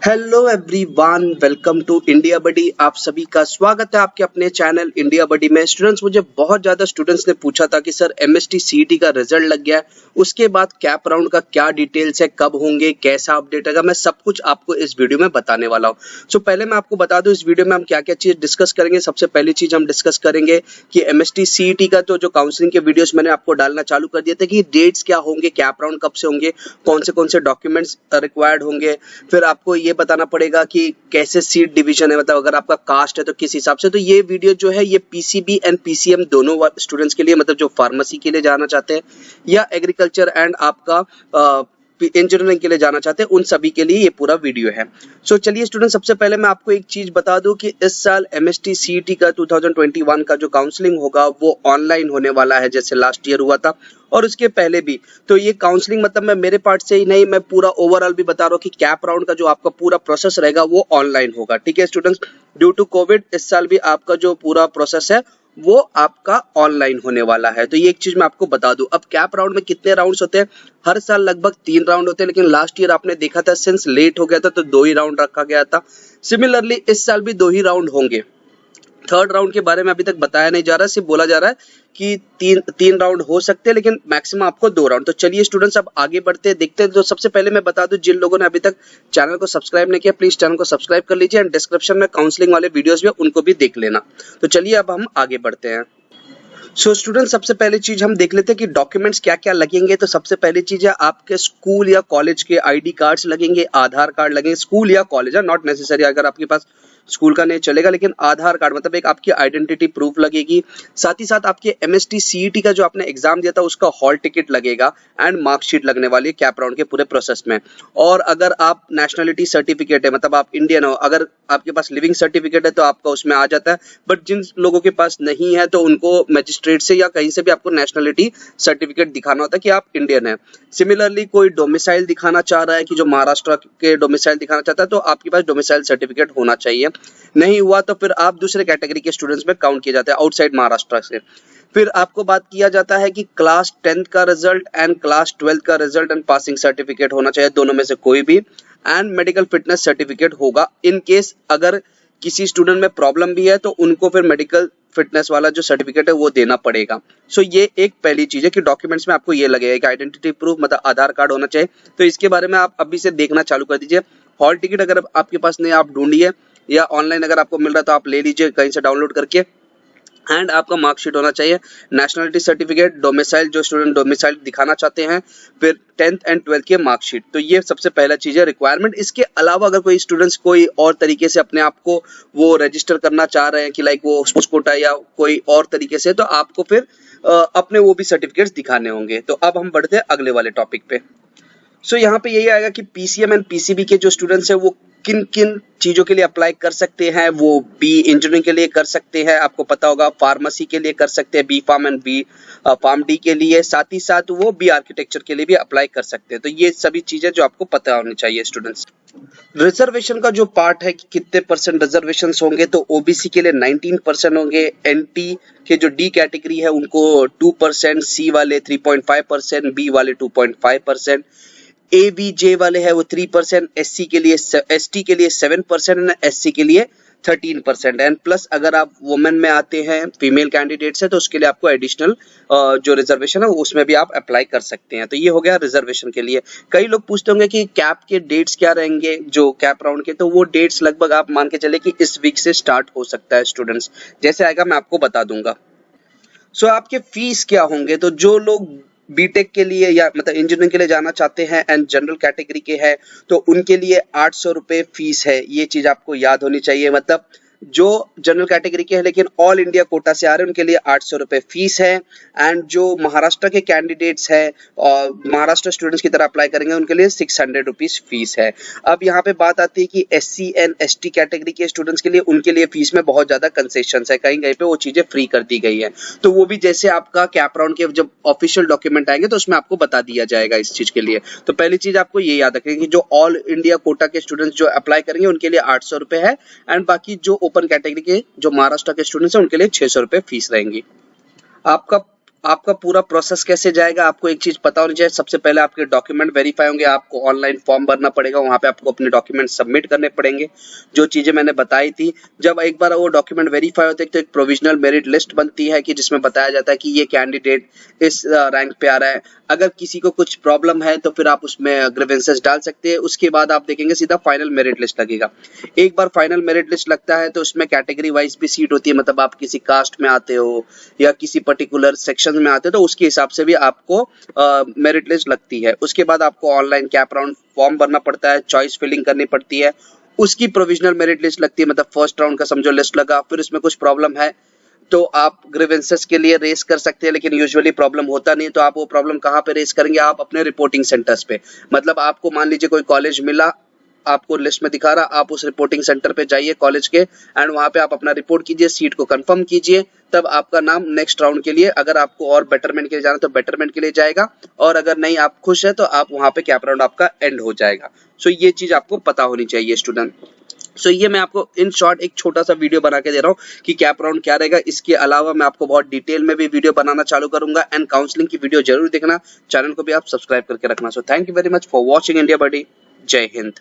Hello everyone, welcome to India buddy. आप सभी का स्वागत है आपके अपने चैनल इंडिया बडी में। स्टूडेंट्स, मुझे बहुत ज़्यादा स्टूडेंट्स ने पूछा था कि सर एमएसटी सीईटी का रिजल्ट लग गया है, उसके बाद कैप राउंड का क्या डिटेल्स है, कब होंगे, कैसा अपडेट होगा, मैं सब कुछ आपको इस वीडियो में बताने वाला हूँ। सो पहले मैं आपको बता दूँ इस वीडियो में हम क्या क्या चीज़ डिस्कस करेंगे। सबसे पहली चीज़ हम डिस्कस करेंगे कि एमएसटी सीईटी का तो जो काउंसलिंग के वीडियोस मैंने आपको डालना चालू कर दिए थे कि डेट्स क्या होंगे, कैप राउंड कब से होंगे, कौन से डॉक्यूमेंट्स रिक्वायर्ड होंगे। फिर आपको ये बताना पड़ेगा कि कैसे सीट डिवीजन है, मतलब अगर आपका कास्ट है तो किस हिसाब से। तो ये वीडियो जो है ये पीसीबी एंड पीसीएम दोनों स्टूडेंट्स के लिए, मतलब जो फार्मेसी के लिए जाना चाहते हैं या एग्रीकल्चर एंड आपका इंजीनियरिंग के लिए जाना चाहते हैं, उन सभी के लिए ये पूरा वीडियो है। सो चलिए स्टूडेंट, सबसे पहले मैं आपको एक चीज बता दूं कि इस साल एमएसटी सीईटी का 2021 का जो काउंसलिंग होगा वो ऑनलाइन होने वाला है, जैसे लास्ट ईयर हुआ था और उसके पहले भी। तो ये काउंसलिंग मतलब मैं मेरे पार्ट से ही नहीं, मैं पूरा ओवरऑल भी बता रहा हूँ कि कैप राउंड का जो आपका पूरा प्रोसेस रहेगा वो ऑनलाइन होगा। ठीक है स्टूडेंट्स, ड्यू टू कोविड इस साल भी आपका जो पूरा प्रोसेस है वो आपका ऑनलाइन होने वाला है। तो ये एक चीज मैं आपको बता दूं। अब कैप राउंड में कितने राउंड्स होते हैं? हर साल लगभग 3 राउंड होते हैं, लेकिन लास्ट ईयर आपने देखा था सिंस लेट हो गया था तो 2 ही राउंड रखा गया था। सिमिलरली इस साल भी 2 ही राउंड होंगे। थर्ड राउंड के बारे में अभी तक बताया नहीं जा रहा, सिर्फ बोला जा रहा है कि तीन राउंड हो सकते हैं, लेकिन मैक्सिमम आपको 2 राउंड। तो चलिए स्टूडेंट्स, अब आगे बढ़ते हैं, देखते हैं। तो सबसे पहले मैं बता दूं, जिन लोगों ने अभी तक चैनल को सब्सक्राइब नहीं किया प्लीज चैनल को सब्सक्राइब कर लीजिए एंड डिस्क्रिप्शन में काउंसलिंग वाले वीडियोस भी उनको भी देख लेना। तो चलिए अब हम आगे बढ़ते हैं। सो स्टूडेंट, सबसे पहली चीज हम देख लेते हैं कि डॉक्यूमेंट्स क्या क्या लगेंगे। तो सबसे पहली चीज है आपके स्कूल या कॉलेज के आईडी कार्ड्स लगेंगे, आधार कार्ड लगेंगे। स्कूल या कॉलेज है, नॉट नेसेसरी, अगर आपके पास स्कूल का नहीं चलेगा, लेकिन आधार कार्ड मतलब एक आपकी आइडेंटिटी प्रूफ लगेगी। साथ ही साथ आपके एमएसटी सीईटी का जो आपने एग्जाम दिया था उसका हॉल टिकट लगेगा एंड मार्कशीट लगने वाली है कैप राउंड के पूरे प्रोसेस में। और अगर आप नेशनलिटी सर्टिफिकेट है, मतलब आप इंडियन हो, अगर आपके पास लिविंग सर्टिफिकेट है तो आपका उसमें आ जाता है, बट जिन लोगों के पास नहीं है तो उनको मजिस्ट्रेट से या कहीं से भी आपको नेशनलिटी सर्टिफिकेट दिखाना होता है कि आप इंडियन है। सिमिलरली कोई डोमिसाइल दिखाना चाह रहा है कि जो महाराष्ट्र के डोमिसाइल दिखाना चाहता है, तो आपके पास डोमिसाइल सर्टिफिकेट होना चाहिए। नहीं हुआ तो फिर आप दूसरे कैटेगरी के स्टूडेंट्स में काउंट किए जाते हैं आउटसाइड महाराष्ट्र से। फिर आपको बात किया जाता है कि क्लास 10th का रिजल्ट एंड क्लास 12th का रिजल्ट एंड पासिंग सर्टिफिकेट होना चाहिए, दोनों में से कोई भी। एंड मेडिकल फिटनेस सर्टिफिकेट होगा। इन केस अगर किसी स्टूडेंट में प्रॉब्लम भी है तो उनको फिर मेडिकल फिटनेस वाला जो सर्टिफिकेट है वो देना पड़ेगा। सो ये एक पहली चीज है कि डॉक्यूमेंट्स में आपको ये लगेगा कि आइडेंटिटी प्रूफ मतलब आधार कार्ड होना चाहिए। तो इसके बारे में आप अभी से देखना चालू कर दीजिए। हॉल टिकट अगर आपके पास नहीं, आप ढूंढिए, या ऑनलाइन अगर आपको मिल रहा है तो आप ले लीजिए कहीं से डाउनलोड करके। एंड आपका मार्कशीट होना चाहिए, नेशनलिटी सर्टिफिकेट, डोमिसाइल जो स्टूडेंट डोमिसाइल दिखाना चाहते हैं, फिर 10th एंड 12th के मार्कशीट। तो ये सबसे पहला चीज है रिक्वायरमेंट। इसके अलावा अगर कोई स्टूडेंट्स कोई और तरीके से अपने आप को वो रजिस्टर करना चाह रहे हैं कि लाइक वो स्पोर्ट्स कोटा या कोई और तरीके से, तो आपको फिर अपने वो भी सर्टिफिकेट्स दिखाने होंगे। तो अब हम बढ़ते हैं अगले वाले टॉपिक पे। सो यहाँ पे यही आएगा कि पीसीएम एंड पीसीबी के जो स्टूडेंट्स हैं वो किन किन चीजों के लिए अप्लाई कर सकते हैं। वो बी इंजीनियरिंग के लिए कर सकते हैं, आपको पता होगा, फार्मेसी के लिए कर सकते हैं, B Pharm and B Pharm D के लिए, साथ ही साथ वो बी आर्किटेक्चर के लिए भी अप्लाई कर सकते हैं। तो ये सभी चीजें जो आपको पता होनी चाहिए स्टूडेंट्स। रिजर्वेशन का जो पार्ट है कि कितने परसेंट रिजर्वेशन होंगे, तो ओबीसी के लिए 19% होंगे, एनटी के जो डी कैटेगरी है उनको 2%, सी वाले 3.5%, बी वाले 2.5%, एबीजे वाले है वो 3%, एससी के लिए एसटी के लिए 7% एंड एससी के लिए 13%। एंड प्लस अगर आप वुमेन में आते हैं, फीमेल कैंडिडेट्स है, तो उसके लिए आपको एडिशनल जो रिजर्वेशन है उसमें भी आप अप्लाई कर सकते हैं। तो ये हो गया रिजर्वेशन के लिए। कई लोग पूछते होंगे कि कैप के डेट्स क्या रहेंगे जो कैप राउंड के, तो वो डेट्स लगभग आप मान के चले कि इस वीक से स्टार्ट हो सकता है स्टूडेंट्स। जैसे आएगा मैं आपको बता दूंगा। सो आपके फीस क्या होंगे, तो जो लोग बीटेक के लिए या मतलब इंजीनियरिंग के लिए जाना चाहते हैं एंड जनरल कैटेगरी के हैं तो उनके लिए 800 रुपये फीस है। ये चीज आपको याद होनी चाहिए। मतलब जो जनरल कैटेगरी के हैं लेकिन ऑल इंडिया कोटा से आ रहे हैं उनके लिए 800 रुपये फीस है। एंड जो महाराष्ट्र के कैंडिडेट्स हैं और महाराष्ट्र स्टूडेंट्स की तरह अप्लाई करेंगे उनके लिए 600 रुपीज फीस है। अब यहाँ पे बात आती है कि एससी एंड एसटी कैटेगरी के स्टूडेंट्स के लिए, उनके लिए फीस में बहुत ज्यादा कंसेशन है, कहीं कहीं पे वो चीजें फ्री कर दी गई है। तो वो भी जैसे आपका कैप राउंड के जब ऑफिशियल डॉक्यूमेंट आएंगे तो उसमें आपको बता दिया जाएगा इस चीज के लिए। तो पहली चीज आपको ये याद रखें कि जो ऑल इंडिया कोटा के स्टूडेंट्स जो अप्लाई करेंगे उनके लिए 800 रुपये है एंड बाकी जो ओपन कैटेगरी के जो महाराष्ट्र के स्टूडेंट्स हैं उनके लिए 600 रुपये फीस रहेंगी। आपका आपका पूरा प्रोसेस कैसे जाएगा, आपको एक चीज पता होनी चाहिए। सबसे पहले आपके डॉक्यूमेंट वेरीफाई होंगे, आपको ऑनलाइन फॉर्म भरना पड़ेगा, वहां पे आपको अपने डॉक्यूमेंट सबमिट करने पड़ेंगे, जो चीजें मैंने बताई थी। जब एक बार वो डॉक्यूमेंट वेरीफाई होते हैं तो एक प्रोविजनल मेरिट लिस्ट बनती है कि जिसमें बताया जाता है कि ये कैंडिडेट इस रैंक पे आ रहा है। अगर किसी को कुछ प्रॉब्लम है तो फिर आप उसमें ग्रीवेंसेस डाल सकते हैं। उसके बाद आप देखेंगे सीधा फाइनल मेरिट लिस्ट लगेगा। एक बार फाइनल मेरिट लिस्ट लगता है तो उसमें कैटेगरी वाइज भी सीट होती है, मतलब आप किसी कास्ट में आते हो या किसी पर्टिकुलर सेक्शन में आते हो तो उसके हिसाब से भी आपको मेरिट लिस्ट लगती है। उसके बाद आपको ऑनलाइन कैप राउंड फॉर्म भरना पड़ता है, चॉइस फिलिंग करनी पड़ती है, उसकी प्रोविजनल मेरिट लिस्ट लगती है, मतलब फर्स्ट राउंड का समझो लिस्ट लगा। फिर उसमें कुछ प्रॉब्लम है तो आप ग्रीवेंसेस के लिए रेस कर सकते हैं, लेकिन यूजुअली प्रॉब्लम होता नहीं। तो आप वो प्रॉब्लम कहाँ पे रेस करेंगे, आप अपने रिपोर्टिंग सेंटर्स पे। मतलब आपको मान लीजिए कोई कॉलेज मिला, आपको लिस्ट में दिखा रहा, आप उस रिपोर्टिंग सेंटर पे जाइए कॉलेज के, एंड वहां पे आप अपना रिपोर्ट कीजिए, सीट को कंफर्म कीजिए, तब आपका नाम नेक्स्ट राउंड के लिए, अगर आपको और बेटरमेंट के लिए जाना तो बेटरमेंट के लिए जाएगा, और अगर नहीं आप खुश है तो आप वहां पे कैप राउंड आपका एंड हो जाएगा। सो ये चीज आपको पता होनी चाहिए स्टूडेंट। सो ये मैं आपको इन शॉर्ट एक छोटा सा वीडियो बना के दे रहा हूँ कि कैप राउंड क्या रहेगा। इसके अलावा मैं आपको बहुत डिटेल में भी वीडियो बनाना चालू करूंगा, एंड काउंसलिंग की वीडियो जरूर देखना। चैनल को भी आप सब्सक्राइब करके रखना। So thank you very much for watching India buddy. जय हिंद।